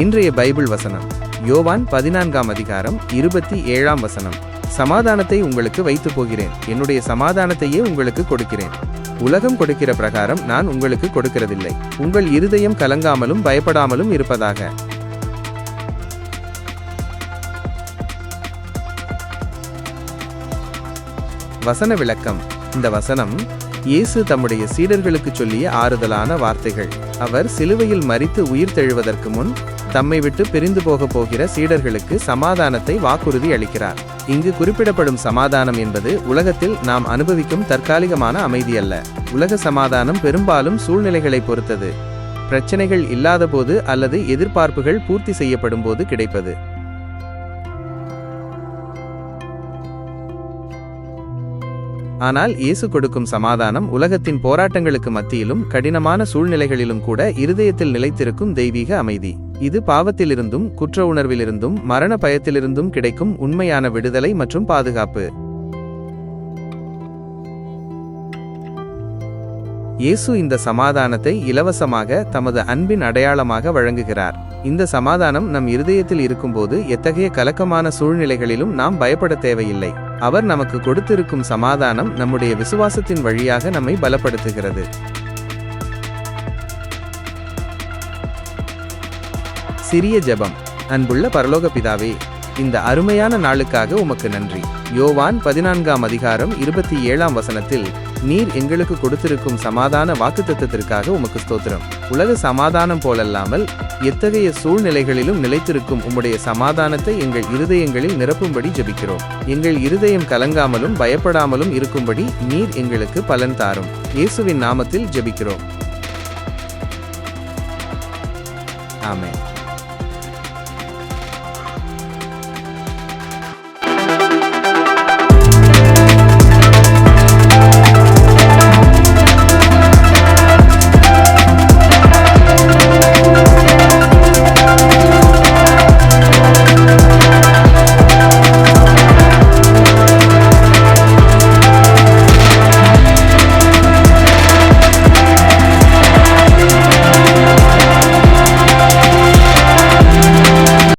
இன்றைய பைபிள் வசனம் யோவான் 14:27. சமாதானத்தை உங்களுக்கு வைத்து போகிறேன், என்னுடைய சமாதானத்தையே உங்களுக்கு கொடுக்கிறேன். உலகம் கொடுக்கிற பிரகாரம் நான் உங்களுக்கு கொடுக்கிறதில்லை. உங்கள் இருதயம் கலங்காமலும் பயப்படாமலும் இருப்பதாக. வசன விளக்கம். இந்த வசனம் இயேசு தம்முடைய சீடர்களுக்கு சொல்லிய ஆறுதலான வார்த்தைகள். அவர் சிலுவையில் மரித்து உயிர் தெழுவதற்கு முன் தம்மை விட்டு பிரிந்து போகிற சீடர்களுக்கு சமாதானத்தை வாக்குறுதி அளிக்கிறார். இங்கு குறிப்பிடப்படும் சமாதானம் என்பது உலகத்தில் நாம் அனுபவிக்கும் தற்காலிகமான அமைதி அல்ல. உலக சமாதானம் பெரும்பாலும் சூழ்நிலைகளை பொறுத்தது. பிரச்சனைகள் இல்லாதபோது அல்லது எதிர்பார்ப்புகள் பூர்த்தி செய்யப்படும் போது கிடைப்பது. ஆனால் இயேசு கொடுக்கும் சமாதானம் உலகத்தின் போராட்டங்களுக்கு மத்தியிலும் கடினமான சூழ்நிலைகளிலும் கூட இருதயத்தில் நிலைத்திருக்கும் தெய்வீக அமைதி. இது பாவத்திலிருந்தும் குற்ற உணர்விலிருந்தும் மரண பயத்திலிருந்தும் கிடைக்கும் உண்மையான விடுதலை மற்றும் பாதுகாப்பு. இயேசு இந்த சமாதானத்தை இலவசமாக தமது அன்பின் அடையாளமாக வழங்குகிறார். இந்த சமாதானம் நம் இருதயத்தில் இருக்கும்போது எத்தகைய கலக்கமான சூழ்நிலைகளிலும் நாம் பயப்பட தேவையில்லை. அவர் நமக்கு கொடுத்திருக்கும் சமாதானம் நம்முடைய விசுவாசத்தின் வழியாக நம்மை பலப்படுத்துகிறது. சிறிய ஜெபம். அன்புள்ள பரலோக பிதாவே, இந்த அருமையான நாளுக்காக உமக்கு நன்றி. யோவான் 14:27 நீர் எங்களுக்கு கொடுத்திருக்கும் சமாதான வாக்குத்தத்தத்திற்காக உமக்கு ஸ்தோத்திரம். உலக சமாதானம் போலல்லாமல் எத்தகைய சூழ்நிலைகளிலும் நிலைத்திருக்கும் உம்முடைய சமாதானத்தை எங்கள் இருதயங்களில் நிரப்பும்படி ஜெபிக்கிறோம். எங்கள் இருதயம் கலங்காமலும் பயப்படாமலும் இருக்கும்படி நீர் எங்களுக்கு பலன் தாரும். இயேசுவின் நாமத்தில் ஜெபிக்கிறோம். ஆமென்.